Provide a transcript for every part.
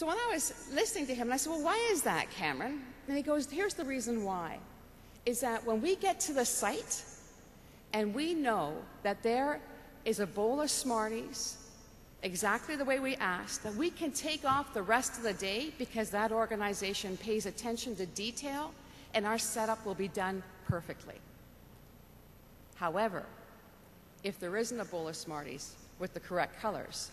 So when I was listening to him, and I said, well, why is that, Cameron? And he goes, here's the reason why. Is that when we get to the site and we know that there is a bowl of Smarties exactly the way we asked, that we can take off the rest of the day because that organization pays attention to detail and our setup will be done perfectly. However, if there isn't a bowl of Smarties with the correct colors,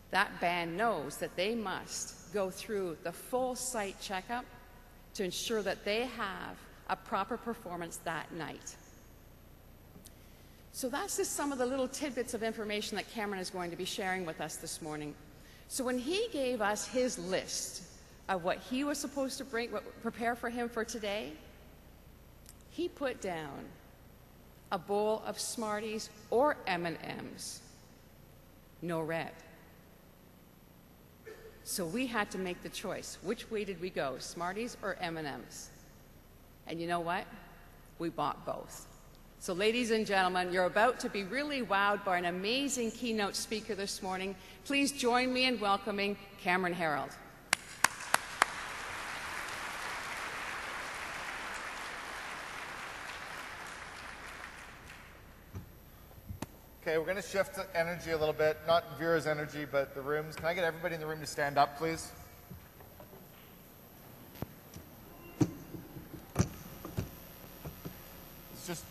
that band knows that they must go through the full site checkup to ensure that they have a proper performance that night. So that's just some of the little tidbits of information that Cameron is going to be sharing with us this morning. So when he gave us his list of what he was supposed to prepare for him for today, he put down a bowl of Smarties or M&Ms, no red. So we had to make the choice. Which way did we go, Smarties or M&Ms? And you know what? We bought both. So ladies and gentlemen, you're about to be really wowed by an amazing keynote speaker this morning. Please join me in welcoming Cameron Herold. Okay, we're going to shift energy a little bit, not Vera's energy, but the room's. Can I get everybody in the room to stand up, please? It's just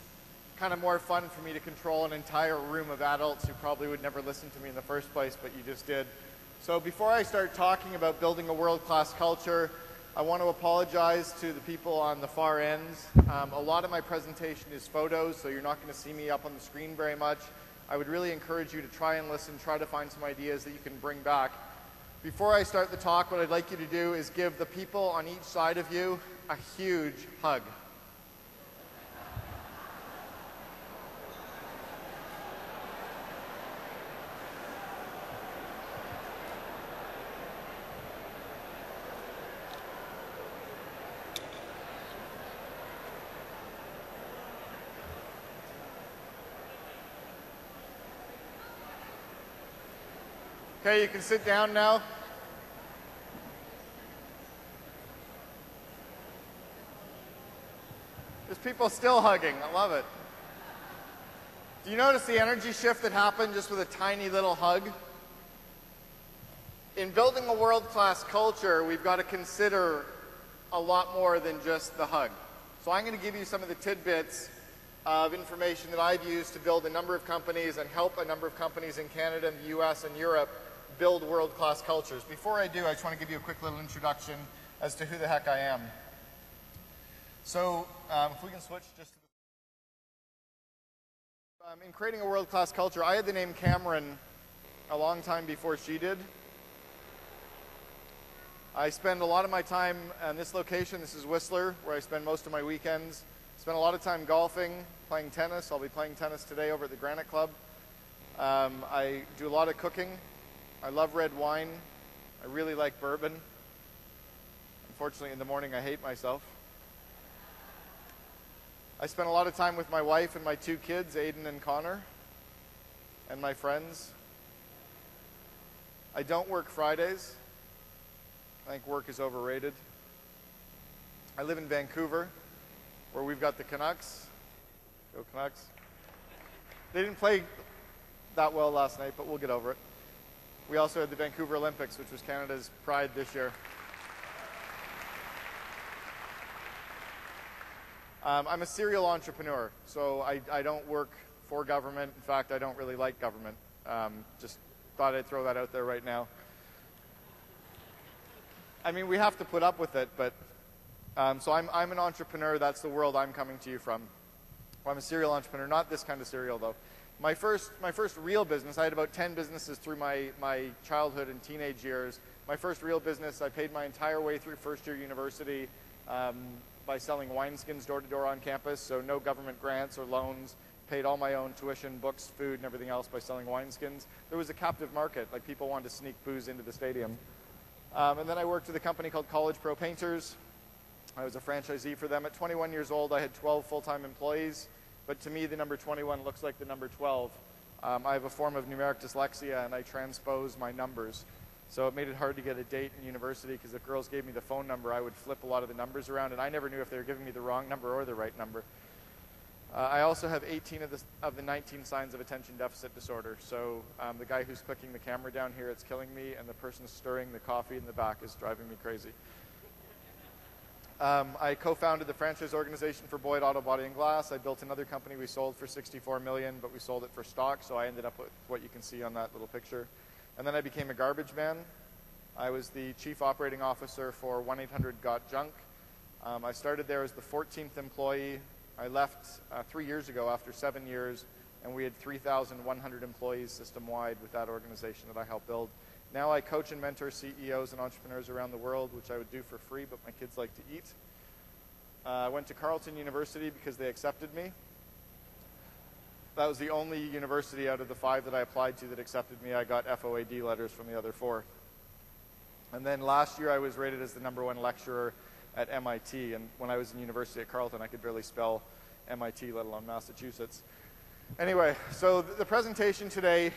kind of more fun for me to control an entire room of adults who probably would never listen to me in the first place, but you just did. So before I start talking about building a world-class culture, I want to apologize to the people on the far ends. A lot of my presentation is photos, so you're not going to see me up on the screen very much. I would really encourage you to try and listen, try to find some ideas that you can bring back. Before I start the talk, what I'd like you to do is give the people on each side of you a huge hug. Okay, you can sit down now. There's people still hugging. I love it. Do you notice the energy shift that happened just with a tiny little hug? In building a world-class culture, we've got to consider a lot more than just the hug. So I'm going to give you some of the tidbits of information that I've used to build a number of companies and help a number of companies in Canada and the US and Europe build world-class cultures. Before I do, I just want to give you a quick little introduction as to who the heck I am. So if we can switch just to in creating a world-class culture, I had the name Cameron a long time before she did. I spend a lot of my time in this location. This is Whistler, where I spend most of my weekends. I spend a lot of time golfing, playing tennis. I'll be playing tennis today over at the Granite Club. I do a lot of cooking. I love red wine. I really like bourbon. Unfortunately, in the morning, I hate myself. I spend a lot of time with my wife and my two kids, Aiden and Connor, and my friends. I don't work Fridays. I think work is overrated. I live in Vancouver, where we've got the Canucks. Go Canucks. They didn't play that well last night, but we'll get over it. We also had the Vancouver Olympics, which was Canada's pride this year. I'm a serial entrepreneur, so I don't work for government. In fact, I don't really like government. Just thought I'd throw that out there right now. I mean, we have to put up with it, but so I'm an entrepreneur. That's the world I'm coming to you from. Well, I'm a serial entrepreneur, not this kind of serial, though. My first real business, I had about 10 businesses through my childhood and teenage years. My first real business, I paid my entire way through first-year university by selling wineskins door-to-door on campus, so no government grants or loans. Paid all my own tuition, books, food, and everything else by selling wineskins. There was a captive market, like people wanted to sneak booze into the stadium. And then I worked with a company called College Pro Painters. I was a franchisee for them. At 21 years old, I had 12 full-time employees. But to me, the number 21 looks like the number 12. I have a form of numeric dyslexia, and I transpose my numbers. So it made it hard to get a date in university because if girls gave me the phone number, I would flip a lot of the numbers around, and I never knew if they were giving me the wrong number or the right number. I also have 18 of the 19 signs of attention deficit disorder. So the guy who's clicking the camera down here, it's killing me, and the person stirring the coffee in the back is driving me crazy. I co-founded the franchise organization for Boyd Auto Body and Glass. I built another company we sold for $64 million, but we sold it for stock, so I ended up with what you can see on that little picture. And then I became a garbage man. I was the chief operating officer for 1-800-GOT-JUNK. I started there as the 14th employee. I left 3 years ago after 7 years, and we had 3,100 employees system-wide with that organization that I helped build. Now I coach and mentor CEOs and entrepreneurs around the world, which I would do for free, but my kids like to eat. I went to Carleton University because they accepted me. That was the only university out of the 5 that I applied to that accepted me. I got FOAD letters from the other 4. And then last year I was rated as the #1 lecturer at MIT, and when I was in university at Carleton, I could barely spell MIT, let alone Massachusetts. Anyway, so the presentation today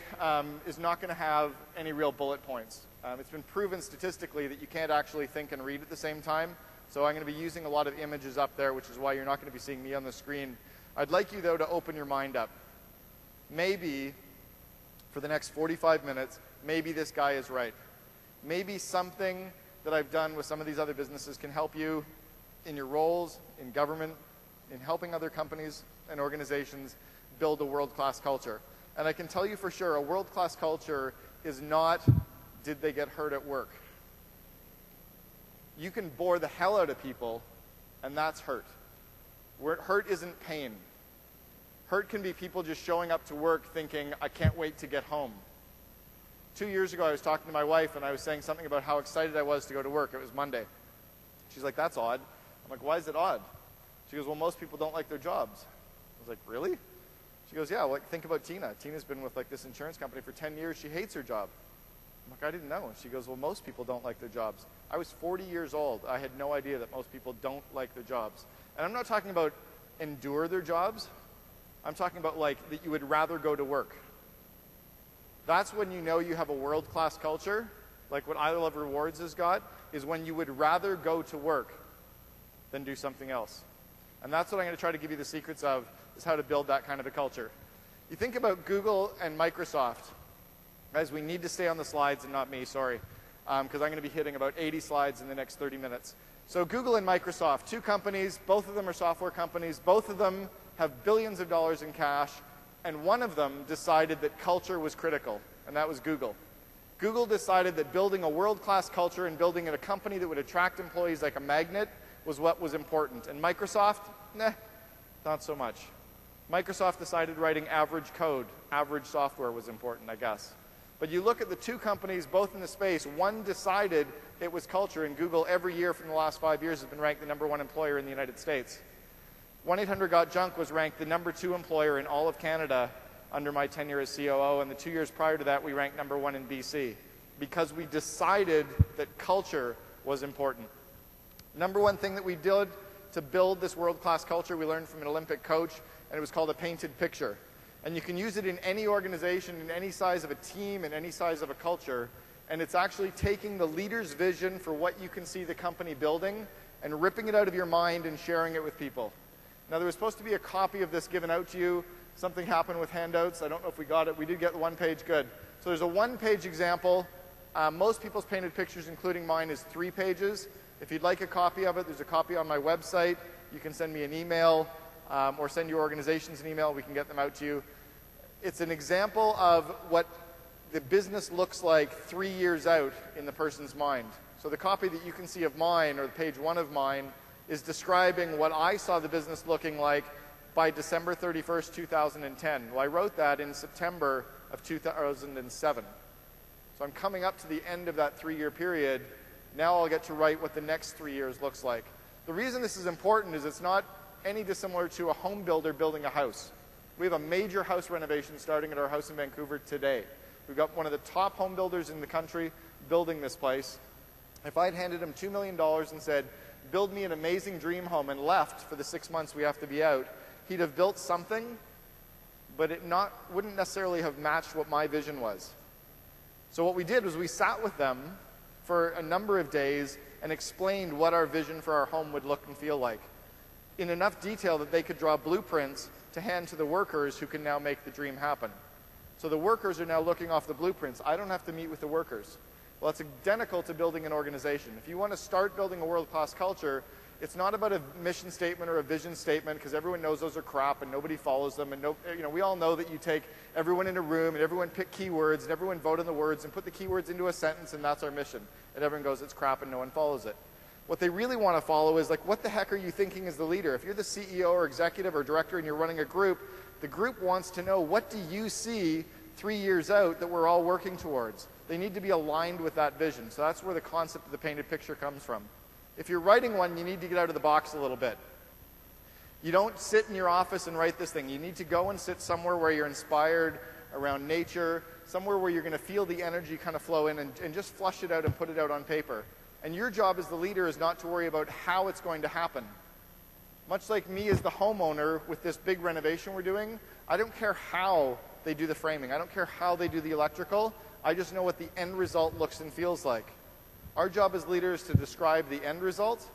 is not going to have any real bullet points. It's been proven statistically that you can't actually think and read at the same time, so I'm going to be using a lot of images up there, which is why you're not going to be seeing me on the screen. I'd like you, though, to open your mind up. Maybe, for the next 45 minutes, maybe this guy is right. Maybe something that I've done with some of these other businesses can help you in your roles, in government, in helping other companies and organizations build a world-class culture. And I can tell you for sure, a world-class culture is not, did they get hurt at work? You can bore the hell out of people, and that's hurt. Hurt isn't pain. Hurt can be people just showing up to work thinking, I can't wait to get home. 2 years ago, I was talking to my wife, and I was saying something about how excited I was to go to work. It was Monday. She's like, that's odd. I'm like, why is it odd? She goes, well, most people don't like their jobs. I was like, really? She goes, yeah, well, think about Tina. Tina's been with this insurance company for 10 years. She hates her job. I'm like, I didn't know. And she goes, well, most people don't like their jobs. I was 40 years old. I had no idea that most people don't like their jobs. And I'm not talking about endure their jobs. I'm talking about that you would rather go to work. That's when you know you have a world-class culture, like what I Love Rewards has got, is when you would rather go to work than do something else. And that's what I'm going to try to give you the secrets of, is how to build that kind of a culture. You think about Google and Microsoft. Guys, we need to stay on the slides and not me, sorry, because I'm going to be hitting about 80 slides in the next 30 minutes. So Google and Microsoft, 2 companies, both of them are software companies, both of them have billions of dollars in cash, and one of them decided that culture was critical, and that was Google. Google decided that building a world-class culture and building a company that would attract employees like a magnet was what was important. And Microsoft, not so much. Microsoft decided writing average code, average software was important, I guess. But you look at the 2 companies, both in the space, one decided it was culture, and Google every year from the last 5 years has been ranked the #1 employer in the United States. 1-800-GOT-JUNK was ranked the #2 employer in all of Canada under my tenure as COO, and the 2 years prior to that, we ranked #1 in BC because we decided that culture was important. #1 thing that we did to build this world-class culture, we learned from an Olympic coach, and it was called a painted picture. And you can use it in any organization, in any size of a team, in any size of a culture, and it's actually taking the leader's vision for what you can see the company building and ripping it out of your mind and sharing it with people. Now, there was supposed to be a copy of this given out to you. Something happened with handouts. I don't know if we got it. We did get the 1-page, good. So there's a 1-page example. Most people's painted pictures, including mine, is 3 pages. If you'd like a copy of it, there's a copy on my website. You can send me an email or send your organizations an email. We can get them out to you. It's an example of what the business looks like 3 years out in the person's mind. So the copy that you can see of mine, or page 1 of mine, is describing what I saw the business looking like by December 31st, 2010. Well, I wrote that in September of 2007. So I'm coming up to the end of that 3-year period. Now I'll get to write what the next 3 years looks like. The reason this is important is it's not any dissimilar to a home builder building a house. We have a major house renovation starting at our house in Vancouver today. We've got one of the top home builders in the country building this place. If I'd handed him $2 million and said, build me an amazing dream home, and left for the 6 months we have to be out, he'd have built something, but it wouldn't necessarily have matched what my vision was. So what we did was we sat with them for a number of days and explained what our vision for our home would look and feel like in enough detail that they could draw blueprints to hand to the workers who can now make the dream happen. So the workers are now looking off the blueprints. I don't have to meet with the workers. Well, it's identical to building an organization. If you want to start building a world-class culture, it's not about a mission statement or a vision statement, because everyone knows those are crap and nobody follows them. And we all know that you take everyone in a room and everyone pick keywords and everyone vote on the words and put the keywords into a sentence, and that's our mission. And everyone goes, it's crap, and no one follows it. What they really want to follow is, like, what the heck are you thinking as the leader? If you're the CEO or executive or director and you're running a group, the group wants to know, what do you see 3 years out that we're all working towards? They need to be aligned with that vision. So that's where the concept of the painted picture comes from. If you're writing one, you need to get out of the box a little bit. You don't sit in your office and write this thing. You need to go and sit somewhere where you're inspired, around nature, somewhere where you're going to feel the energy kind of flow in, and just flush it out and put it out on paper. And your job as the leader is not to worry about how it's going to happen. Much like me as the homeowner with this big renovation we're doing, I don't care how they do the framing. I don't care how they do the electrical. I just know what the end result looks and feels like. Our job as leaders is to describe the end result,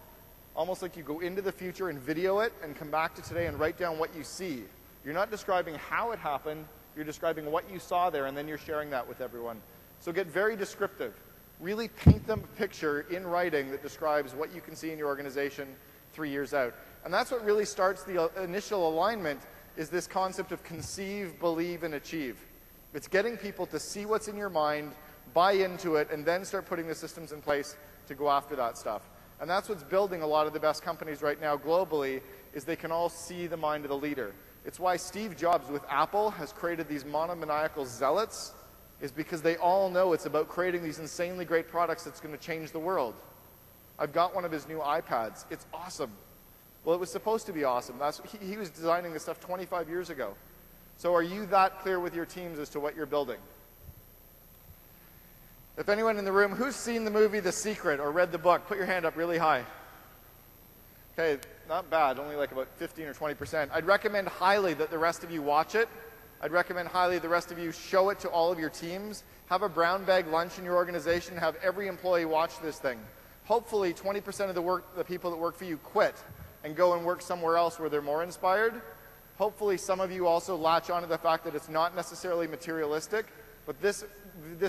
almost like you go into the future and video it and come back to today and write down what you see. You're not describing how it happened, you're describing what you saw there, and then you're sharing that with everyone. So get very descriptive. Really paint them a picture in writing that describes what you can see in your organization 3 years out. And that's what really starts the initial alignment, is this concept of conceive, believe, and achieve. It's getting people to see what's in your mind, buy into it, and then start putting the systems in place to go after that stuff. And that's what's building a lot of the best companies right now globally, is they can all see the mind of the leader. It's why Steve Jobs with Apple has created these monomaniacal zealots, is because they all know it's about creating these insanely great products that's going to change the world. I've got one of his new iPads. It's awesome. Well, it was supposed to be awesome. He was designing this stuff 25 years ago. So are you that clear with your teams as to what you're building? If anyone in the room, who's seen the movie The Secret or read the book, put your hand up really high. Okay, not bad, only like about 15 or 20%. I'd recommend highly that the rest of you watch it. I'd recommend highly the rest of you show it to all of your teams. Have a brown bag lunch in your organization. Have every employee watch this thing. Hopefully 20% of the people that work for you quit and go and work somewhere else where they're more inspired. Hopefully some of you also latch on to the fact that it's not necessarily materialistic, but this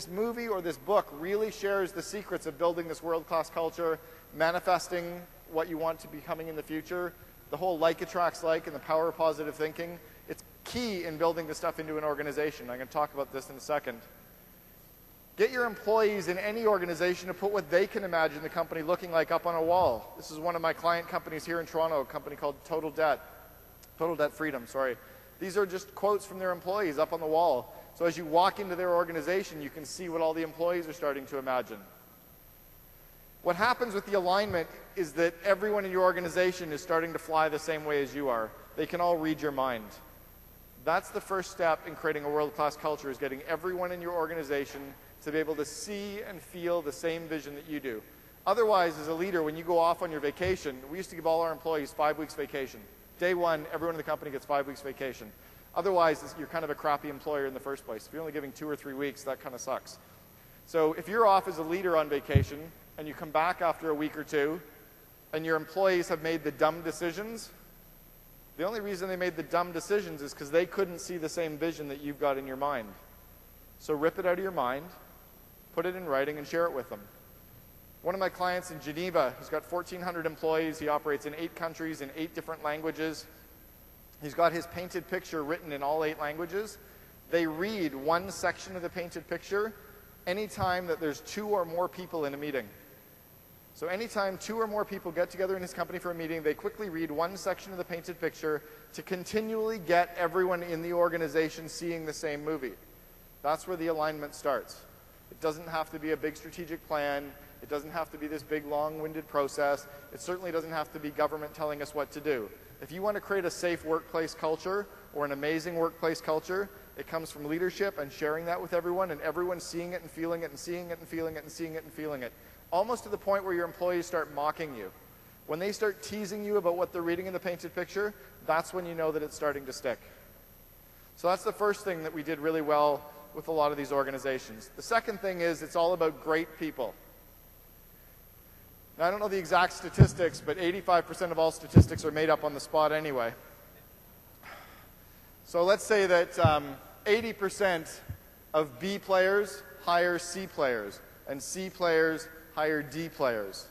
movie or this book really shares the secrets of building this world-class culture, manifesting what you want to be becoming in the future, the whole like attracts like and the power of positive thinking. It's key in building this stuff into an organization. I'm going to talk about this in a second. Get your employees in any organization to put what they can imagine the company looking like up on a wall. This is one of my client companies here in Toronto, a company called Total Debt Freedom, sorry. These are just quotes from their employees up on the wall. So as you walk into their organization, you can see what all the employees are starting to imagine. What happens with the alignment is that everyone in your organization is starting to fly the same way as you are. They can all read your mind. That's the first step in creating a world-class culture, is getting everyone in your organization to be able to see and feel the same vision that you do. Otherwise, as a leader, when you go off on your vacation, we used to give all our employees 5 weeks vacation. Day one, everyone in the company gets 5 weeks vacation. Otherwise, you're kind of a crappy employer in the first place. If you're only giving 2 or 3 weeks, that kind of sucks. So if you're off as a leader on vacation and you come back after a week or two and your employees have made the dumb decisions, the only reason they made the dumb decisions is because they couldn't see the same vision that you've got in your mind. So rip it out of your mind, put it in writing, and share it with them. One of my clients in Geneva, he's got 1,400 employees. He operates in 8 countries in 8 different languages. He's got his painted picture written in all 8 languages. They read one section of the painted picture anytime that there's 2 or more people in a meeting. So anytime 2 or more people get together in his company for a meeting, they quickly read one section of the painted picture to continually get everyone in the organization seeing the same movie. That's where the alignment starts. It doesn't have to be a big strategic plan. It doesn't have to be this big, long-winded process. It certainly doesn't have to be government telling us what to do. If you want to create a safe workplace culture or an amazing workplace culture, it comes from leadership and sharing that with everyone, and everyone seeing it and feeling it and seeing it and feeling it and seeing it and feeling it. Almost to the point where your employees start mocking you. When they start teasing you about what they're reading in the painted picture, that's when you know that it's starting to stick. So that's the first thing that we did really well with a lot of these organizations. The second thing is it's all about great people. Now, I don't know the exact statistics, but 85% of all statistics are made up on the spot anyway. So let's say that 80% of B players hire C players, and C players hire D players.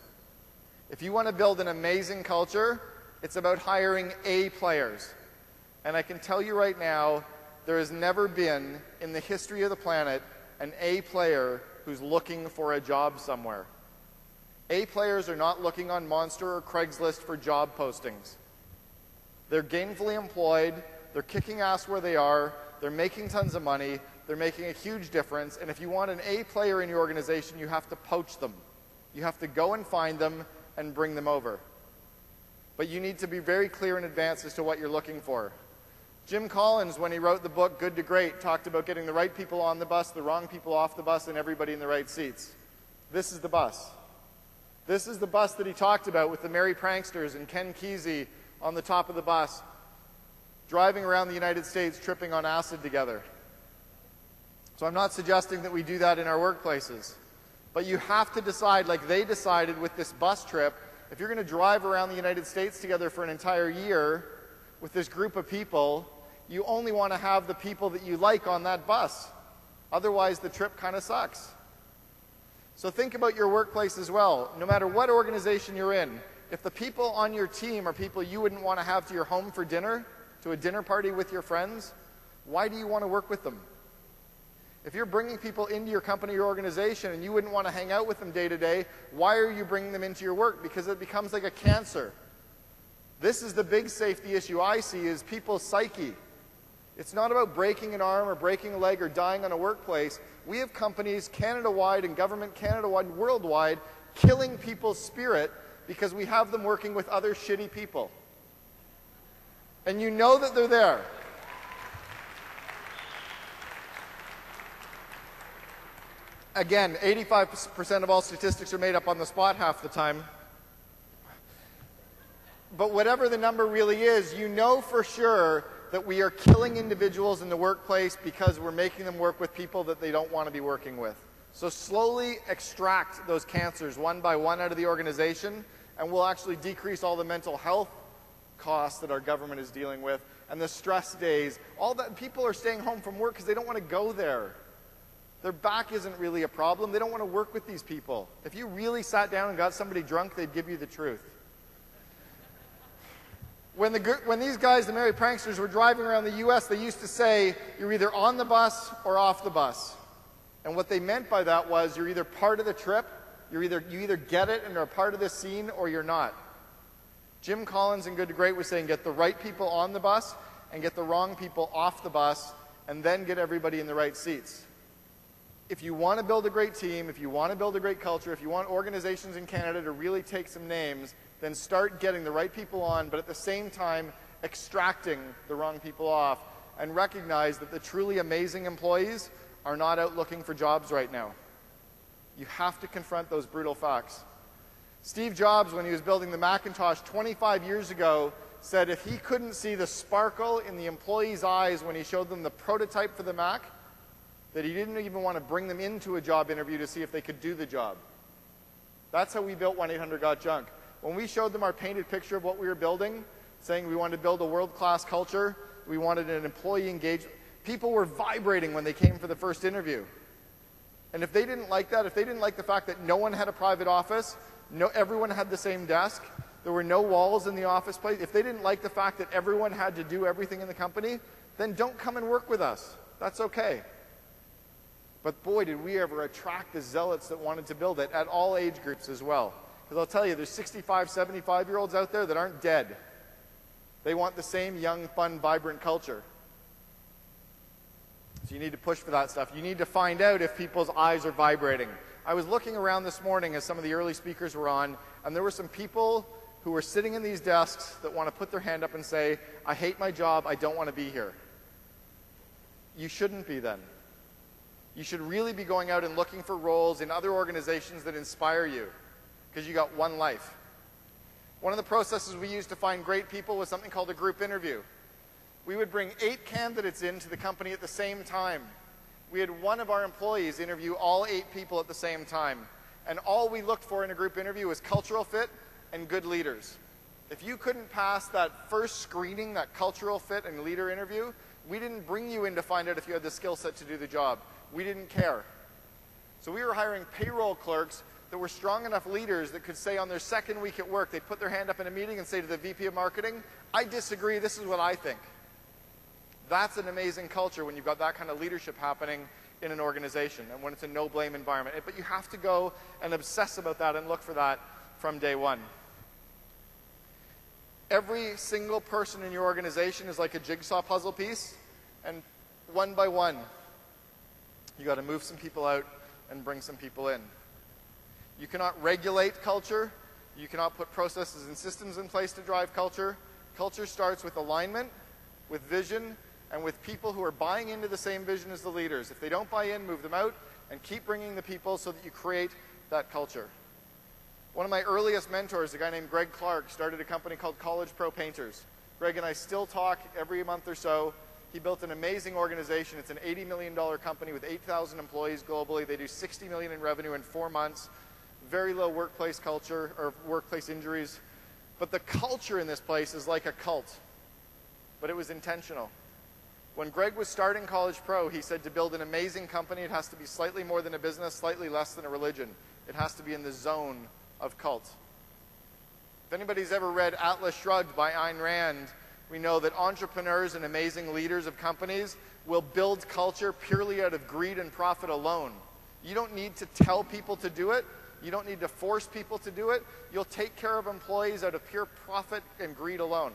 If you want to build an amazing culture, it's about hiring A players. And I can tell you right now, there has never been in the history of the planet an A player who's looking for a job somewhere. A players are not looking on Monster or Craigslist for job postings. They're gainfully employed, they're kicking ass where they are, they're making tons of money, they're making a huge difference, and if you want an A player in your organization, you have to poach them. You have to go and find them and bring them over. But you need to be very clear in advance as to what you're looking for. Jim Collins, when he wrote the book Good to Great, talked about getting the right people on the bus, the wrong people off the bus, and everybody in the right seats. This is the bus. This is the bus that he talked about with the merry pranksters and Ken Kesey on the top of the bus, driving around the United States, tripping on acid together. So I'm not suggesting that we do that in our workplaces. But you have to decide, like they decided with this bus trip, if you're going to drive around the United States together for an entire year with this group of people, you only want to have the people that you like on that bus. Otherwise, the trip kind of sucks. So think about your workplace as well. No matter what organization you're in, if the people on your team are people you wouldn't want to have to your home for dinner, to a dinner party with your friends, why do you want to work with them? If you're bringing people into your company or organization and you wouldn't want to hang out with them day to day, why are you bringing them into your work? Because it becomes like a cancer. This is the big safety issue I see, is people's psyche. It's not about breaking an arm or breaking a leg or dying on a workplace. We have companies Canada-wide and government Canada-wide and worldwide killing people's spirit because we have them working with other shitty people. And you know that they're there. Again, 85% of all statistics are made up on the spot half the time. But whatever the number really is, you know for sure that we are killing individuals in the workplace because we're making them work with people that they don't want to be working with. So slowly extract those cancers one by one out of the organization, and we'll actually decrease all the mental health costs that our government is dealing with, and the stress days. All that, people are staying home from work because they don't want to go there. Their back isn't really a problem. They don't want to work with these people. If you really sat down and got somebody drunk, they'd give you the truth. When these guys, the merry pranksters, were driving around the US, they used to say, you're either on the bus or off the bus. And what they meant by that was, you're either part of the trip, you either get it and are a part of this scene, or you're not. Jim Collins in Good to Great was saying, get the right people on the bus and get the wrong people off the bus, and then get everybody in the right seats. If you want to build a great team, if you want to build a great culture, if you want organizations in Canada to really take some names, then start getting the right people on, but at the same time, extracting the wrong people off, and recognize that the truly amazing employees are not out looking for jobs right now. You have to confront those brutal facts. Steve Jobs, when he was building the Macintosh 25 years ago, said if he couldn't see the sparkle in the employees' eyes when he showed them the prototype for the Mac, that he didn't even want to bring them into a job interview to see if they could do the job. That's how we built 1-800-GOT-JUNK. When we showed them our painted picture of what we were building, saying we wanted to build a world-class culture, we wanted an employee engagement, people were vibrating when they came for the first interview. And if they didn't like that, if they didn't like the fact that no one had a private office, everyone had the same desk, there were no walls in the office place, if they didn't like the fact that everyone had to do everything in the company, then don't come and work with us. That's okay. But boy, did we ever attract the zealots that wanted to build it, at all age groups as well. Because I'll tell you, there's 65, 75-year-olds out there that aren't dead. They want the same young, fun, vibrant culture. So you need to push for that stuff. You need to find out if people's eyes are vibrating. I was looking around this morning as some of the early speakers were on, and there were some people who were sitting in these desks that want to put their hand up and say, I hate my job, I don't want to be here. You shouldn't be then. You should really be going out and looking for roles in other organizations that inspire you, because you got one life. One of the processes we used to find great people was something called a group interview. We would bring 8 candidates into the company at the same time, We had one of our employees interview all 8 people at the same time. And all we looked for in a group interview was cultural fit and good leaders. If you couldn't pass that first screening, that cultural fit and leader interview, we didn't bring you in to find out if you had the skill set to do the job. We didn't care. So we were hiring payroll clerks that were strong enough leaders that could say on their second week at work, they'd put their hand up in a meeting and say to the VP of marketing, I disagree, this is what I think. That's an amazing culture when you've got that kind of leadership happening in an organization and when it's a no-blame environment. But you have to go and obsess about that and look for that from day one. Every single person in your organization is like a jigsaw puzzle piece, and one by one, you got to move some people out and bring some people in. You cannot regulate culture. You cannot put processes and systems in place to drive culture. Culture starts with alignment, with vision, and with people who are buying into the same vision as the leaders. If they don't buy in, move them out, and keep bringing the people so that you create that culture. One of my earliest mentors, a guy named Greg Clark, started a company called College Pro Painters. Greg and I still talk every month or so. He built an amazing organization. It's an $80 million company with 8,000 employees globally. They do $60 million in revenue in 4 months. Very low workplace culture, or workplace injuries. But the culture in this place is like a cult. But it was intentional. When Greg was starting College Pro, he said to build an amazing company, it has to be slightly more than a business, slightly less than a religion. It has to be in the zone of cult. If anybody's ever read Atlas Shrugged by Ayn Rand, we know that entrepreneurs and amazing leaders of companies will build culture purely out of greed and profit alone. You don't need to tell people to do it. You don't need to force people to do it. You'll take care of employees out of pure profit and greed alone.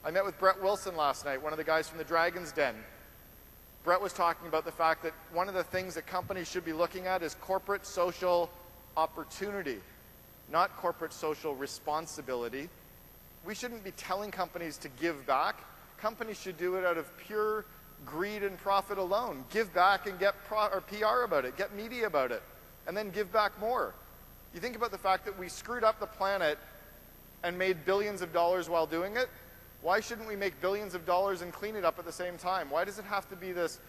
I met with Brett Wilson last night, one of the guys from the Dragon's Den. Brett was talking about the fact that one of the things that companies should be looking at is corporate social opportunity, not corporate social responsibility. We shouldn't be telling companies to give back. Companies should do it out of pure greed and profit alone. Give back and get PR about it, get media about it, and then give back more. You think about the fact that we screwed up the planet and made billions of dollars while doing it. Why shouldn't we make billions of dollars and clean it up at the same time? Why does it have to be this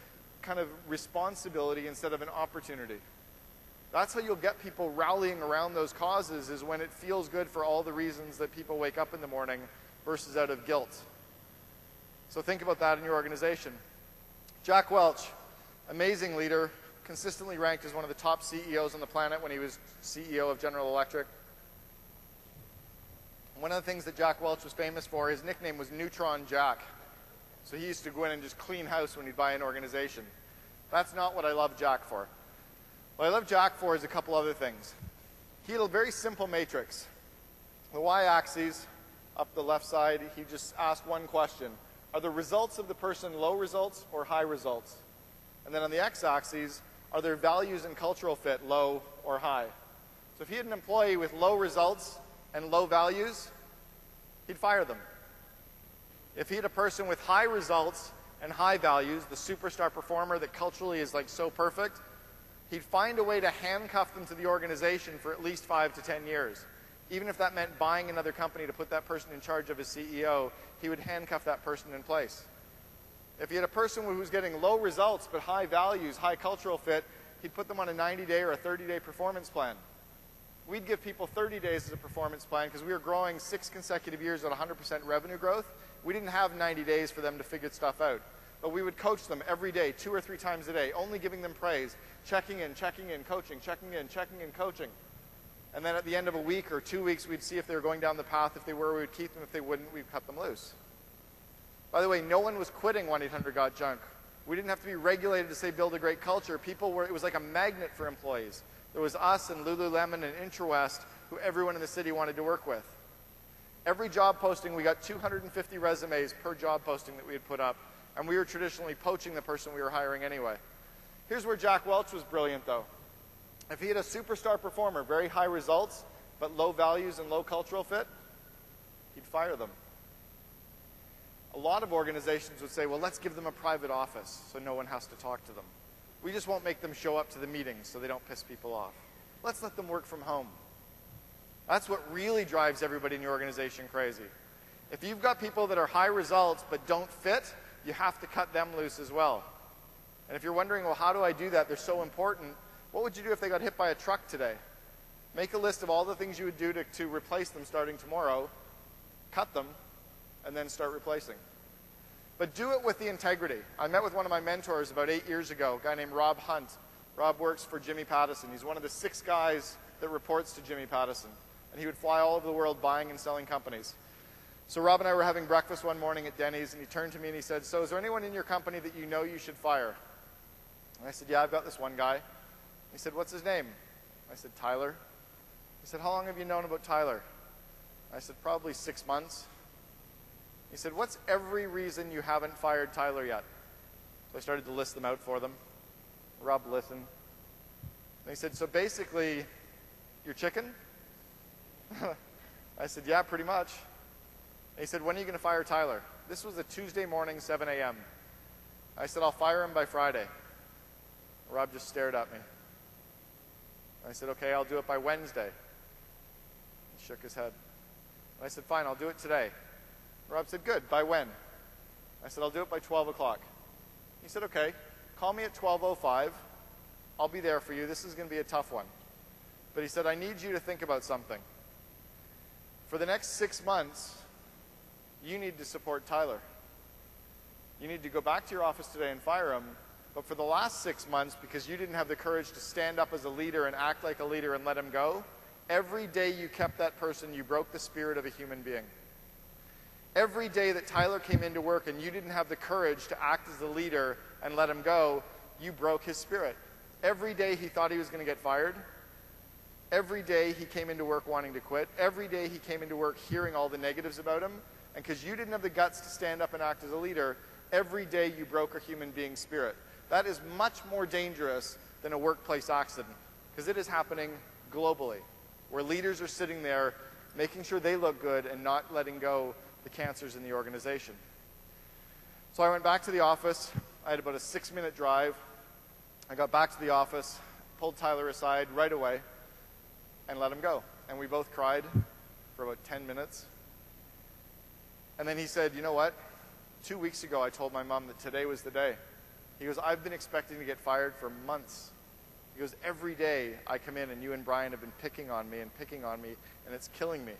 kind of responsibility instead of an opportunity? That's how you'll get people rallying around those causes, is when it feels good for all the reasons that people wake up in the morning versus out of guilt. So think about that in your organization. Jack Welch, amazing leader, consistently ranked as one of the top CEOs on the planet when he was CEO of General Electric. One of the things that Jack Welch was famous for, his nickname was Neutron Jack. So he used to go in and just clean house when he'd buy an organization. That's not what I love Jack for. What I love Jack for is a couple other things. He had a very simple matrix. The y-axis, up the left side, he just asked one question. Are the results of the person low results or high results? And then on the x-axis, are their values and cultural fit low or high? So if he had an employee with low results and low values, he'd fire them. If he had a person with high results and high values, the superstar performer that culturally is like so perfect, he'd find a way to handcuff them to the organization for at least 5 to 10 years. Even if that meant buying another company to put that person in charge of as CEO, he would handcuff that person in place. If he had a person who was getting low results but high values, high cultural fit, he'd put them on a 90-day or a 30-day performance plan. We'd give people 30 days as a performance plan because we were growing 6 consecutive years at 100% revenue growth. We didn't have 90 days for them to figure stuff out. But we would coach them every day, 2 or 3 times a day, only giving them praise, checking in, coaching, checking in, coaching. And then at the end of a week or 2 weeks, we'd see if they were going down the path. If they were, we would keep them. If they wouldn't, we'd cut them loose. By the way, no one was quitting 1-800-GOT-JUNK. We didn't have to be regulated to say build a great culture. People were, it was like a magnet for employees. There was us and Lululemon and Intrawest who everyone in the city wanted to work with. Every job posting, we got 250 resumes per job posting that we had put up, and we were traditionally poaching the person we were hiring anyway. Here's where Jack Welch was brilliant, though. If he had a superstar performer, very high results, but low values and low cultural fit, he'd fire them. A lot of organizations would say, well, let's give them a private office so no one has to talk to them. We just won't make them show up to the meetings so they don't piss people off. Let's let them work from home. That's what really drives everybody in your organization crazy. If you've got people that are high results but don't fit, you have to cut them loose as well. And if you're wondering, well, how do I do that? They're so important. What would you do if they got hit by a truck today? Make a list of all the things you would do to replace them starting tomorrow, cut them, and then start replacing. But do it with the integrity. I met with one of my mentors about 8 years ago, a guy named Rob Hunt. Rob works for Jimmy Pattison. He's one of the 6 guys that reports to Jimmy Pattison. And he would fly all over the world buying and selling companies. So Rob and I were having breakfast one morning at Denny's, and he turned to me and he said, so is there anyone in your company that you know you should fire? And I said, yeah, I've got this one guy. He said, what's his name? I said, Tyler. He said, how long have you known about Tyler? I said, probably 6 months. He said, what's every reason you haven't fired Tyler yet? So I started to list them out for them. Rob listened. And he said, so basically, you're chicken? I said, yeah, pretty much. And he said, when are you going to fire Tyler? This was a Tuesday morning, 7 a.m. I said, I'll fire him by Friday. Rob just stared at me. I said, okay, I'll do it by Wednesday. He shook his head. I said, fine, I'll do it today. Rob said, good, by when? I said, I'll do it by 12 o'clock. He said, okay, call me at 12:05. I'll be there for you. This is going to be a tough one. But he said, I need you to think about something. For the next 6 months, you need to support Tyler. You need to go back to your office today and fire him. But for the last 6 months, because you didn't have the courage to stand up as a leader and act like a leader and let him go, every day you kept that person, you broke the spirit of a human being. Every day that Tyler came into work and you didn't have the courage to act as the leader and let him go, you broke his spirit. Every day he thought he was going to get fired. Every day he came into work wanting to quit. Every day he came into work hearing all the negatives about him. And because you didn't have the guts to stand up and act as a leader, every day you broke a human being's spirit. That is much more dangerous than a workplace accident, because it is happening globally, where leaders are sitting there making sure they look good and not letting go the cancers in the organization. So I went back to the office. I had about a 6-minute drive. I got back to the office, pulled Tyler aside right away, and let him go. And we both cried for about 10 minutes. And then he said, you know what? 2 weeks ago I told my mom that today was the day. He goes, I've been expecting to get fired for months. He goes, every day I come in and you and Brian have been picking on me, and it's killing me.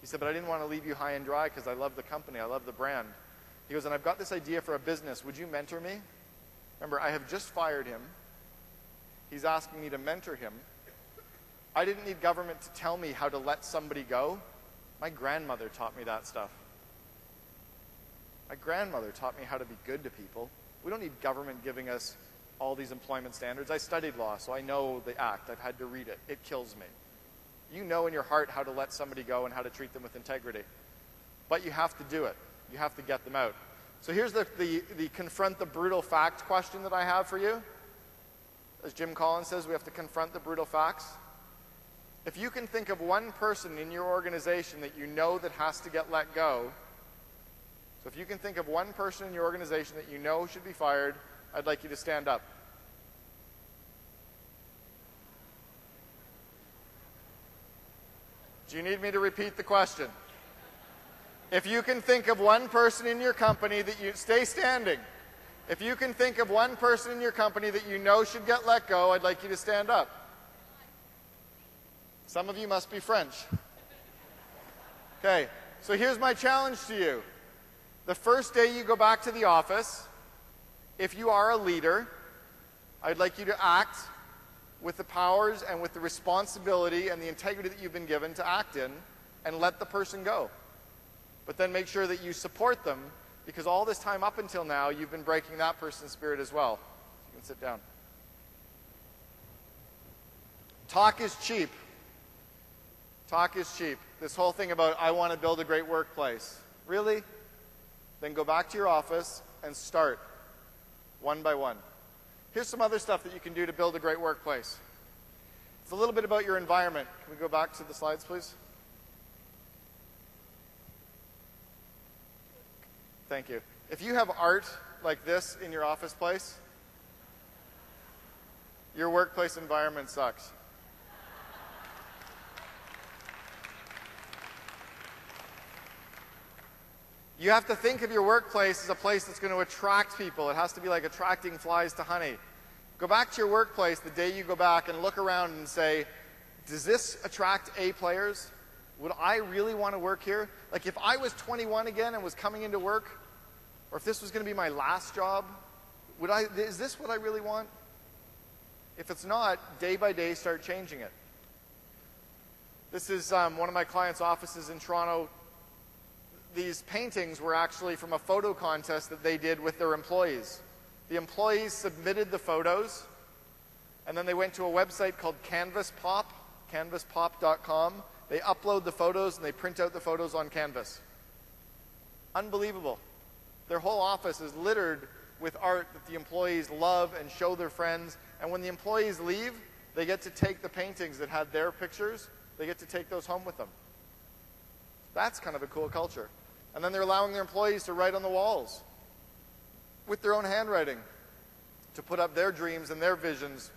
He said, but I didn't want to leave you high and dry because I love the company, I love the brand. He goes, and I've got this idea for a business. Would you mentor me? Remember, I have just fired him. He's asking me to mentor him. I didn't need government to tell me how to let somebody go. My grandmother taught me that stuff. My grandmother taught me how to be good to people. We don't need government giving us all these employment standards. I studied law, so I know the act. I've had to read it. It kills me. You know in your heart how to let somebody go and how to treat them with integrity. But you have to do it. You have to get them out. So here's the confront the brutal fact question that I have for you. As Jim Collins says, we have to confront the brutal facts. If you can think of one person in your organization that you know that has to get let go, so if you can think of one person in your organization that you know should be fired, I'd like you to stand up. Do you need me to repeat the question? If you can think of one person in your company that you... Stay standing. If you can think of one person in your company that you know should get let go, I'd like you to stand up. Some of you must be French. Okay, so here's my challenge to you. The first day you go back to the office, if you are a leader, I'd like you to act with the powers and with the responsibility and the integrity that you've been given to act in, and let the person go. But then make sure that you support them, because all this time up until now, you've been breaking that person's spirit as well. You can sit down. Talk is cheap. Talk is cheap. This whole thing about, I want to build a great workplace. Really? Then go back to your office and start one by one. Here's some other stuff that you can do to build a great workplace. It's a little bit about your environment. Can we go back to the slides, please? Thank you. If you have art like this in your office place, your workplace environment sucks. You have to think of your workplace as a place that's going to attract people. It has to be like attracting flies to honey. Go back to your workplace the day you go back and look around and say, does this attract A players? Would I really want to work here? Like if I was 21 again and was coming into work, or if this was going to be my last job, is this what I really want? If it's not, day by day start changing it. This is one of my clients' offices in Toronto. These paintings were actually from a photo contest that they did with their employees. The employees submitted the photos, and then they went to a website called CanvasPop, canvaspop.com. They upload the photos, and they print out the photos on canvas. Unbelievable. Their whole office is littered with art that the employees love and show their friends. And when the employees leave, they get to take the paintings that had their pictures, they get to take those home with them. That's kind of a cool culture. And then they're allowing their employees to write on the walls with their own handwriting to put up their dreams and their visions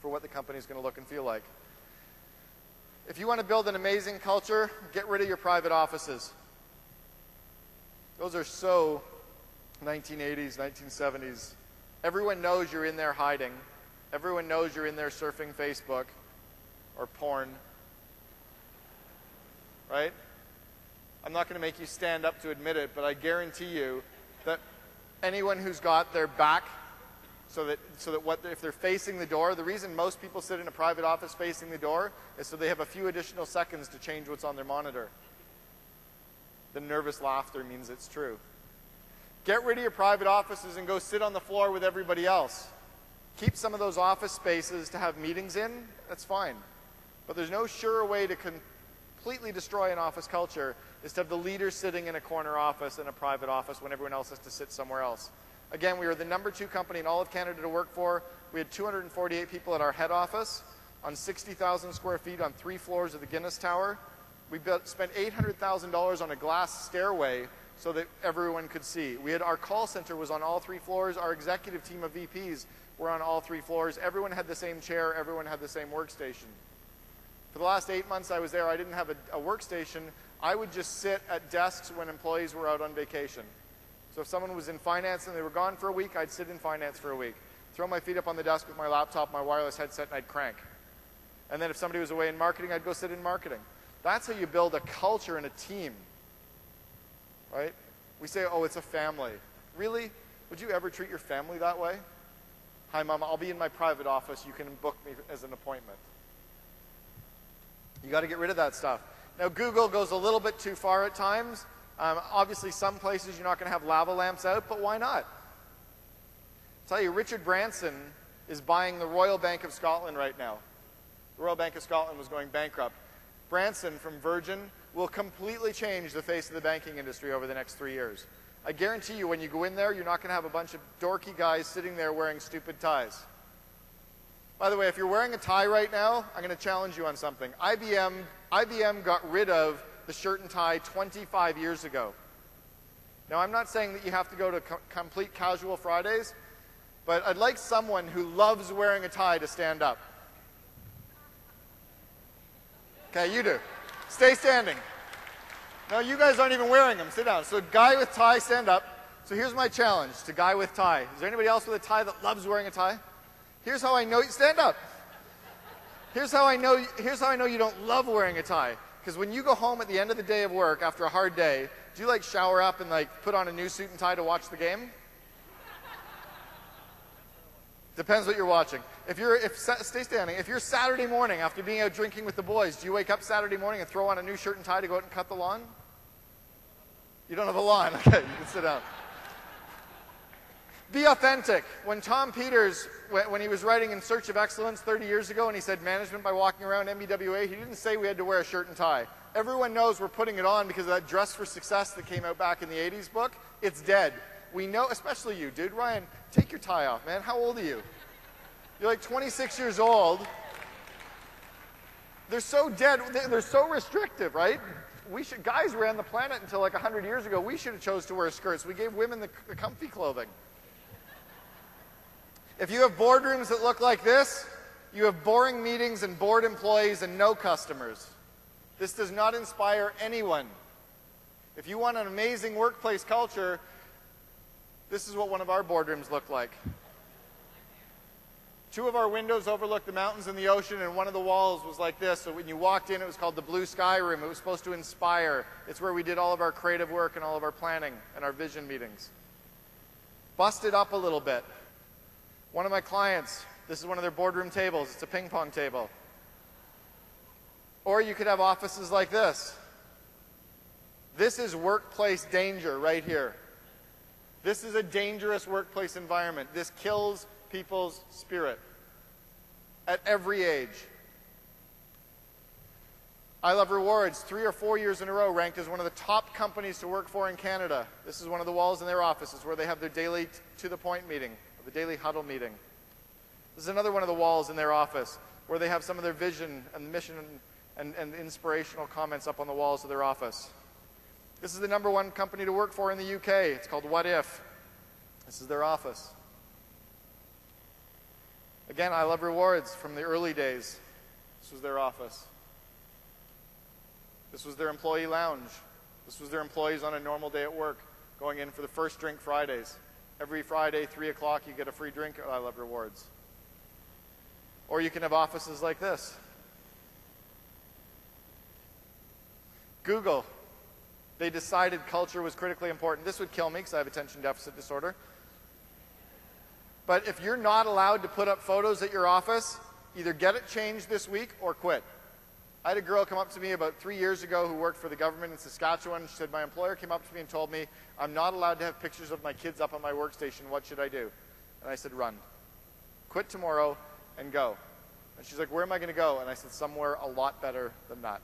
for what the company is going to look and feel like. If you want to build an amazing culture, get rid of your private offices. Those are so 1980s, 1970s. Everyone knows you're in there hiding. Everyone knows you're in there surfing Facebook or porn. Right? I'm not going to make you stand up to admit it, but I guarantee you that anyone who's got their back so that if they're facing the door, the reason most people sit in a private office facing the door is so they have a few additional seconds to change what's on their monitor. The nervous laughter means it's true. Get rid of your private offices and go sit on the floor with everybody else. Keep some of those office spaces to have meetings in, that's fine. But there's no surer way to completely destroy an office culture is to have the leader sitting in a corner office in a private office when everyone else has to sit somewhere else. Again, we were the #2 company in all of Canada to work for. We had 248 people at our head office on 60,000 square feet on 3 floors of the Guinness Tower. We spent $800,000 on a glass stairway so that everyone could see. Our call center was on all 3 floors. Our executive team of VPs were on all 3 floors. Everyone had the same chair. Everyone had the same workstation. For the last 8 months I was there, I didn't have a workstation. I would just sit at desks when employees were out on vacation. So if someone was in finance and they were gone for a week, I'd sit in finance for a week. Throw my feet up on the desk with my laptop, my wireless headset, and I'd crank. And then if somebody was away in marketing, I'd go sit in marketing. That's how you build a culture and a team. Right? We say, oh, it's a family. Really? Would you ever treat your family that way? Hi, Mom, I'll be in my private office. You can book me as an appointment. You got to get rid of that stuff. Now, Google goes a little bit too far at times. Obviously, some places you're not going to have lava lamps out, but why not? I'll tell you, Richard Branson is buying the Royal Bank of Scotland right now. The Royal Bank of Scotland was going bankrupt. Branson from Virgin will completely change the face of the banking industry over the next 3 years. I guarantee you, when you go in there, you're not going to have a bunch of dorky guys sitting there wearing stupid ties. By the way, if you're wearing a tie right now, I'm going to challenge you on something. IBM got rid of the shirt and tie 25 years ago. Now, I'm not saying that you have to go to complete casual Fridays, but I'd like someone who loves wearing a tie to stand up. Okay, you do. Stay standing. No, you guys aren't even wearing them. Sit down. So guy with tie, stand up. So here's my challenge to guy with tie. Is there anybody else with a tie that loves wearing a tie? Here's how I know you stand up. Here's how I know you don't love wearing a tie. Because when you go home at the end of the day of work after a hard day, do you like shower up and like put on a new suit and tie to watch the game? Depends what you're watching. Stay standing. If you're Saturday morning after being out drinking with the boys, do you wake up Saturday morning and throw on a new shirt and tie to go out and cut the lawn? You don't have a lawn. Okay, you can sit down. Be authentic. When Tom Peters, when he was writing In Search of Excellence 30 years ago and he said management by walking around MBWA, he didn't say we had to wear a shirt and tie. Everyone knows we're putting it on because of that Dress for Success that came out back in the 80s book. It's dead. We know, especially you, dude. Ryan, take your tie off, man. How old are you? You're like 26 years old. They're so dead. They're so restrictive, right? Guys ran the planet until like 100 years ago. We should have chose to wear skirts. We gave women the comfy clothing. If you have boardrooms that look like this, you have boring meetings and bored employees and no customers. This does not inspire anyone. If you want an amazing workplace culture, this is what one of our boardrooms looked like. 2 of our windows overlooked the mountains and the ocean, and one of the walls was like this. So when you walked in, it was called the Blue Sky Room. It was supposed to inspire. It's where we did all of our creative work and all of our planning and our vision meetings. Busted up a little bit. One of my clients, this is one of their boardroom tables. It's a ping pong table. Or you could have offices like this. This is workplace danger right here. This is a dangerous workplace environment. This kills people's spirit at every age. I Love Rewards, 3 or 4 years in a row, ranked as one of the top companies to work for in Canada. This is one of the walls in their offices where they have their daily to-the-point meeting, the daily huddle meeting. This is another one of the walls in their office where they have some of their vision and mission and inspirational comments up on the walls of their office. This is the #1 company to work for in the UK. It's called What If. This is their office. Again, I Love Rewards from the early days. This was their office. This was their employee lounge. This was their employees on a normal day at work, going in for the first drink Fridays. Every Friday, 3 o'clock, you get a free drink at I Love Rewards. Or you can have offices like this. Google. They decided culture was critically important. This would kill me because I have attention deficit disorder. But if you're not allowed to put up photos at your office, either get it changed this week or quit. I had a girl come up to me about 3 years ago who worked for the government in Saskatchewan. She said, my employer came up to me and told me, I'm not allowed to have pictures of my kids up on my workstation. What should I do? And I said, run. Quit tomorrow and go. And she's like, where am I going to go? And I said, somewhere a lot better than that.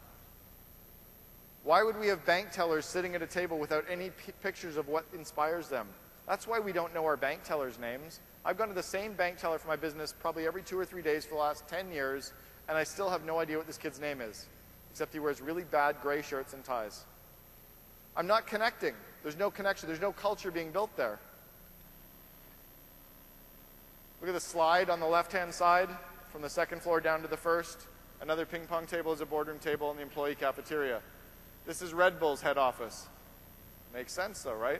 Why would we have bank tellers sitting at a table without any pictures of what inspires them? That's why we don't know our bank tellers' names. I've gone to the same bank teller for my business probably every 2 or 3 days for the last 10 years, and I still have no idea what this kid's name is, except he wears really bad gray shirts and ties. I'm not connecting. There's no connection. There's no culture being built there. Look at the slide on the left-hand side from the 2nd floor down to the 1st. Another ping pong table is a boardroom table in the employee cafeteria. This is Red Bull's head office. Makes sense though, right?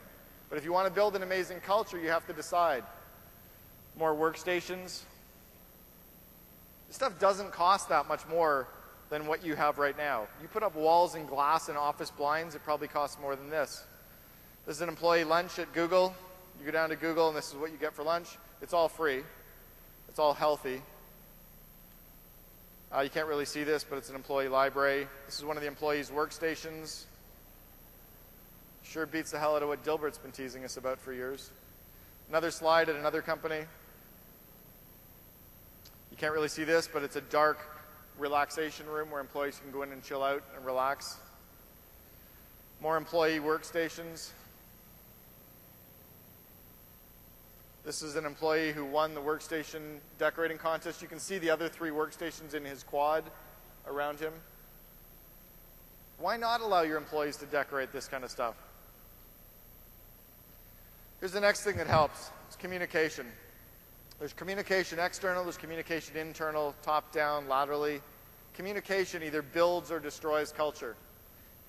But if you want to build an amazing culture, you have to decide. More workstations. This stuff doesn't cost that much more than what you have right now. You put up walls and glass and office blinds, it probably costs more than this. This is an employee lunch at Google. You go down to Google and this is what you get for lunch. It's all free. It's all healthy. You can't really see this, but it's an employee library. This is one of the employees' workstations. Sure beats the hell out of what Dilbert's been teasing us about for years. Another slide at another company. You can't really see this, but it's a dark relaxation room where employees can go in and chill out and relax. More employee workstations. This is an employee who won the workstation decorating contest. You can see the other 3 workstations in his quad around him. Why not allow your employees to decorate this kind of stuff? Here's the next thing that helps. It's communication. There's communication external, there's communication internal, top-down, laterally. Communication either builds or destroys culture.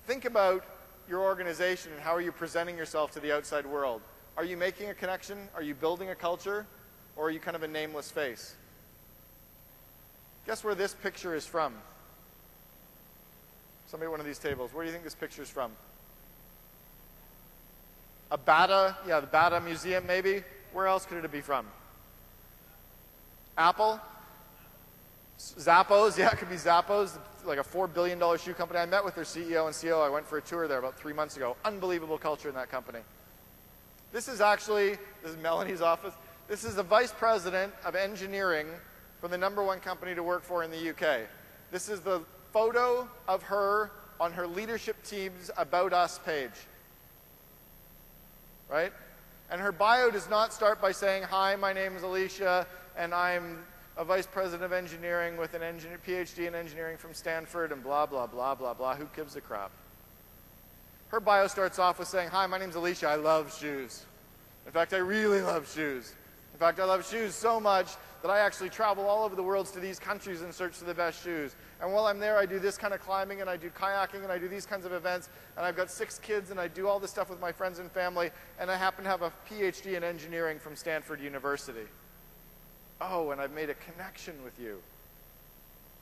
Think about your organization and how are you presenting yourself to the outside world. Are you making a connection? Are you building a culture? Or are you kind of a nameless face? Guess where this picture is from? Somebody at one of these tables. Where do you think this picture is from? A Bata? Yeah, the Bata Museum maybe? Where else could it be from? Apple? Zappos? Yeah, it could be Zappos, like a $4 billion shoe company. I met with their CEO and COO. I went for a tour there about 3 months ago. Unbelievable culture in that company. This is Melanie's office. This is the vice president of engineering for the #1 company to work for in the UK. This is the photo of her on her leadership team's About Us page. Right? And her bio does not start by saying, hi, my name is Alicia, and I'm a vice president of engineering with an PhD in engineering from Stanford, and blah, blah, blah, blah, blah. Who gives a crap? Her bio starts off with saying, hi, my name's Alicia, I love shoes. In fact, I really love shoes. In fact, I love shoes so much that that I actually travel all over the world to these countries in search of the best shoes. And while I'm there, I do this kind of climbing, and I do kayaking, and I do these kinds of events, and I've got 6 kids, and I do all this stuff with my friends and family, and I happen to have a PhD in engineering from Stanford University. Oh, and I've made a connection with you.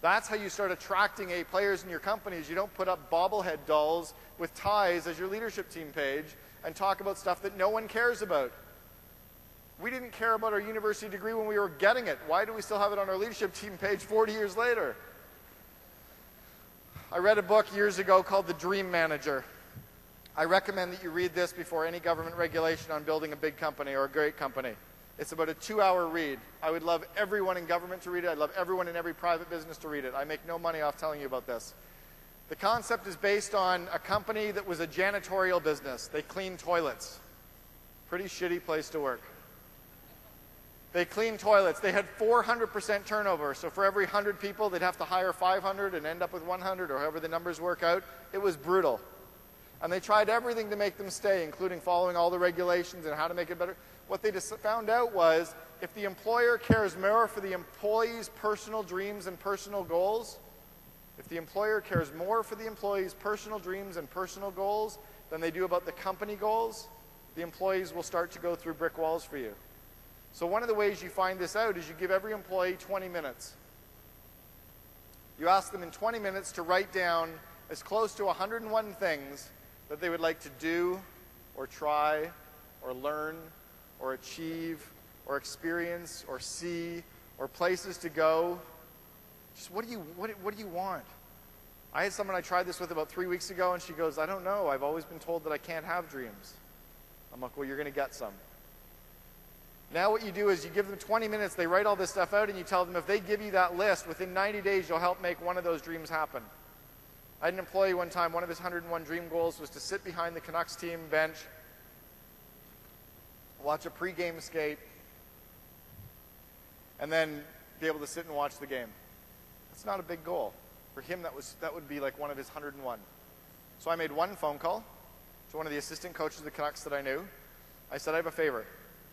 That's how you start attracting A players in your companies. You don't put up bobblehead dolls with ties as your leadership team page and talk about stuff that no one cares about. We didn't care about our university degree when we were getting it. Why do we still have it on our leadership team page 40 years later? I read a book years ago called The Dream Manager. I recommend that you read this before any government regulation on building a big company or a great company. It's about a 2-hour read. I would love everyone in government to read it. I'd love everyone in every private business to read it. I make no money off telling you about this. The concept is based on a company that was a janitorial business. They cleaned toilets. Pretty shitty place to work. They cleaned toilets. They had 400% turnover. So for every 100 people, they'd have to hire 500 and end up with 100, or however the numbers work out. It was brutal. And they tried everything to make them stay, including following all the regulations and how to make it better. What they just found out was if the employer cares more for the employee's personal dreams and personal goals, if the employer cares more for the employee's personal dreams and personal goals than they do about the company goals, the employees will start to go through brick walls for you. So one of the ways you find this out is you give every employee 20 minutes. You ask them in 20 minutes to write down as close to 101 things that they would like to do or try or learn or achieve or experience or see or places to go. Just what do you want? I had someone I tried this with about 3 weeks ago, and she goes, I don't know. I've always been told that I can't have dreams. I'm like, well, you're going to get some. Now what you do is you give them 20 minutes, they write all this stuff out, and you tell them if they give you that list, within 90 days you'll help make one of those dreams happen. I had an employee one time, one of his 101 dream goals was to sit behind the Canucks team bench, watch a pregame skate, and then be able to sit and watch the game. That's not a big goal. For him, that would be like one of his 101. So I made one phone call to one of the assistant coaches of the Canucks that I knew. I said, I have a favor.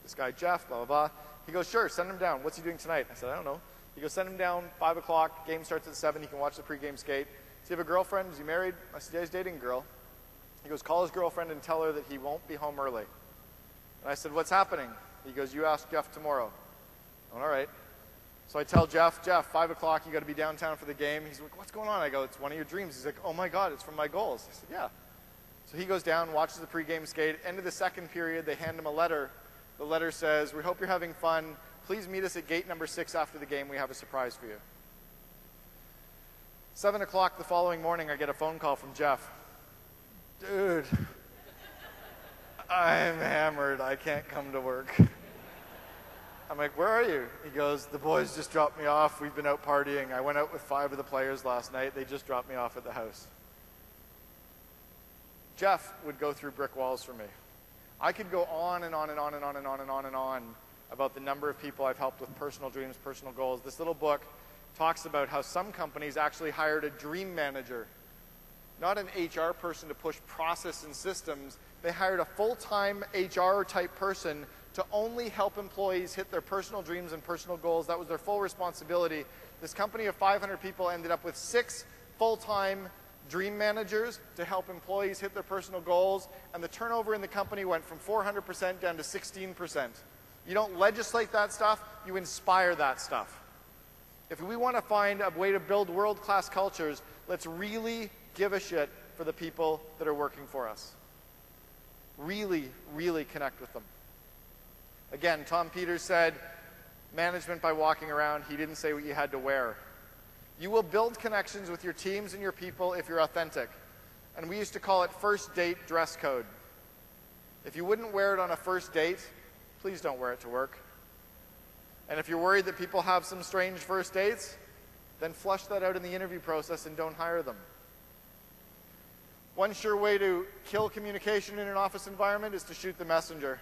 This guy, Jeff, blah, blah, blah. He goes, sure, send him down. What's he doing tonight? I said, I don't know. He goes, send him down, 5 o'clock. Game starts at 7. He can watch the pregame skate. Does he have a girlfriend? Is he married? I said, yeah, he's dating a girl. He goes, call his girlfriend and tell her that he won't be home early. And I said, what's happening? He goes, you ask Jeff tomorrow. All right. So I tell Jeff, 5 o'clock, you got to be downtown for the game. He's like, what's going on? I go, it's one of your dreams. He's like, oh my God, it's from my goals. I said, yeah. So he goes down, watches the pregame skate. End of the second period, they hand him a letter. The letter says, we hope you're having fun. Please meet us at gate number 6 after the game. We have a surprise for you. 7 o'clock the following morning, I get a phone call from Jeff. Dude, I'm hammered. I can't come to work. I'm like, where are you? He goes, the boys just dropped me off. We've been out partying. I went out with 5 of the players last night. They just dropped me off at the house. Jeff would go through brick walls for me. I could go on and on and on and on and on and on and on about the number of people I've helped with personal dreams, personal goals. This little book talks about how some companies actually hired a dream manager, not an HR person to push process and systems. They hired a full-time HR type person to only help employees hit their personal dreams and personal goals. That was their full responsibility. This company of 500 people ended up with 6 full-time dream managers to help employees hit their personal goals, and the turnover in the company went from 400% down to 16%. You don't legislate that stuff, you inspire that stuff. If we want to find a way to build world-class cultures, let's really give a shit for the people that are working for us. Really, really connect with them. Again, Tom Peters said, management by walking around. He didn't say what you had to wear. You will build connections with your teams and your people if you're authentic. And we used to call it first date dress code. If you wouldn't wear it on a first date, please don't wear it to work. And if you're worried that people have some strange first dates, then flush that out in the interview process and don't hire them. One sure way to kill communication in an office environment is to shoot the messenger.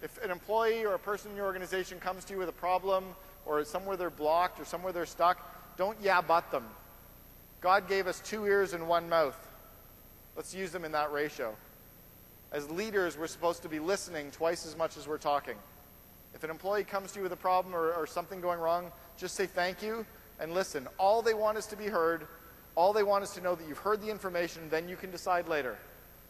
If an employee or a person in your organization comes to you with a problem or somewhere they're blocked or somewhere they're stuck, don't yeah-but them. God gave us 2 ears and 1 mouth. Let's use them in that ratio. As leaders, we're supposed to be listening twice as much as we're talking. If an employee comes to you with a problem or something going wrong, just say thank you and listen. All they want is to be heard. All they want is to know that you've heard the information, then you can decide later.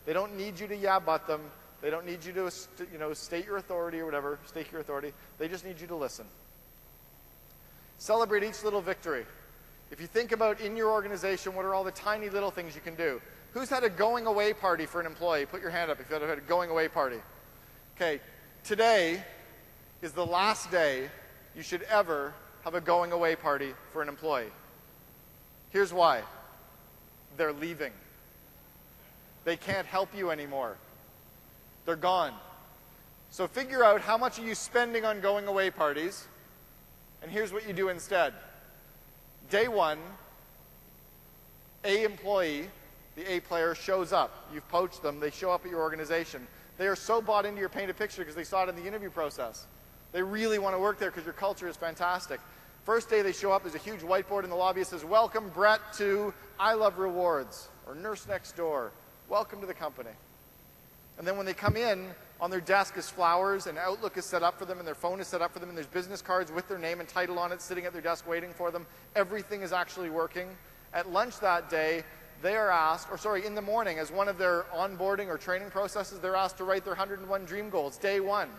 They don't need you to yeah-but them. They don't need you to state your authority or whatever, stake your authority. They just need you to listen. Celebrate each little victory. If you think about in your organization, what are all the tiny little things you can do? Who's had a going away party for an employee? Put your hand up if you've had a going away party. Okay, today is the last day you should ever have a going away party for an employee. Here's why. They're leaving. They can't help you anymore. They're gone. So figure out how much are you spending on going away parties, and here's what you do instead. Day one, A employee, the A player, shows up. You've poached them. They show up at your organization. They are so bought into your painted picture because they saw it in the interview process. They really want to work there because your culture is fantastic. First day they show up, there's a huge whiteboard in the lobby that says, "Welcome, Brett, to I Love Rewards," or "Nurse Next Door. Welcome to the company." And then when they come in, on their desk is flowers, and Outlook is set up for them, and their phone is set up for them, and there's business cards with their name and title on it sitting at their desk waiting for them. Everything is actually working. At lunch that day, they are asked, in the morning, as one of their onboarding or training processes, they're asked to write their 101 dream goals, day one.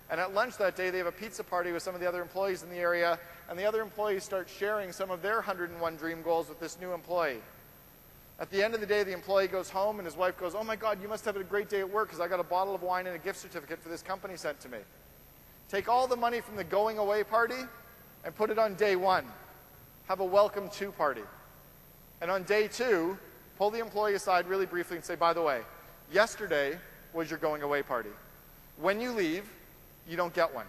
And at lunch that day, they have a pizza party with some of the other employees in the area, and the other employees start sharing some of their 101 dream goals with this new employee. At the end of the day, the employee goes home, and his wife goes, "Oh my God, you must have had a great day at work because I got a bottle of wine and a gift certificate for this company sent to me." Take all the money from the going away party and put it on day one. Have a welcome to party. And on day two, pull the employee aside really briefly and say, "By the way, yesterday was your going away party. When you leave, you don't get one."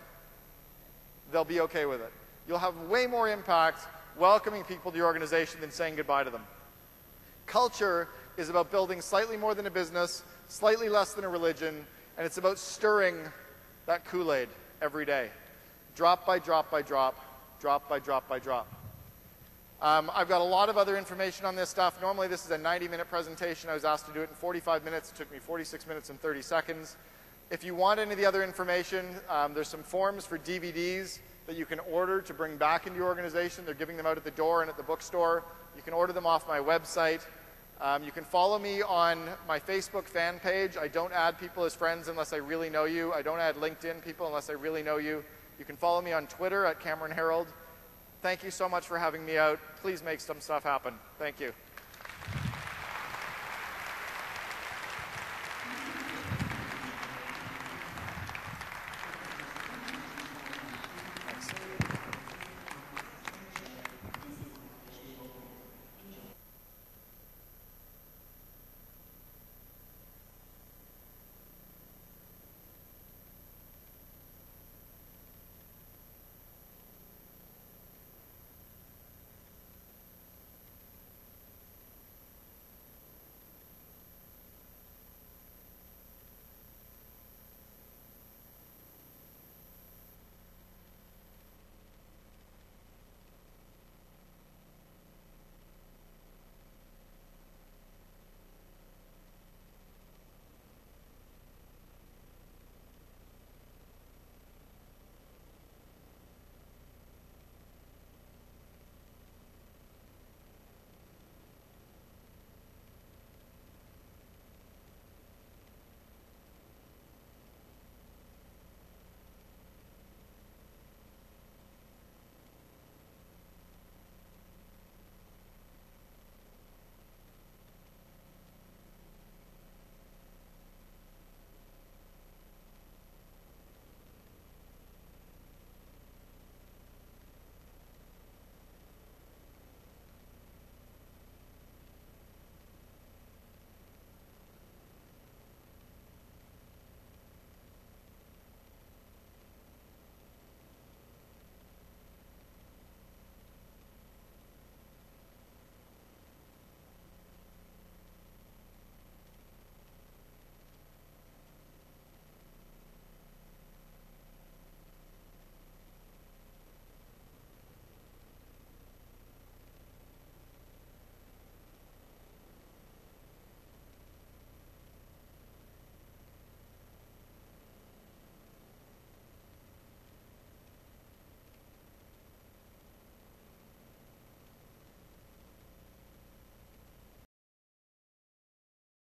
They'll be okay with it. You'll have way more impact welcoming people to your organization than saying goodbye to them. Culture is about building slightly more than a business, slightly less than a religion, and it's about stirring that Kool-Aid every day. Drop by drop by drop, drop by drop by drop. I've got a lot of other information on this stuff. Normally this is a 90-minute presentation. I was asked to do it in 45 minutes. It took me 46 minutes and 30 seconds. If you want any of the other information, there's some forms for DVDs that you can order to bring back into your organization. They're giving them out at the door and at the bookstore. You can order them off my website. You can follow me on my Facebook fan page. I don't add people as friends unless I really know you. I don't add LinkedIn people unless I really know you. You can follow me on Twitter at Cameron Herold. Thank you so much for having me out. Please make some stuff happen. Thank you.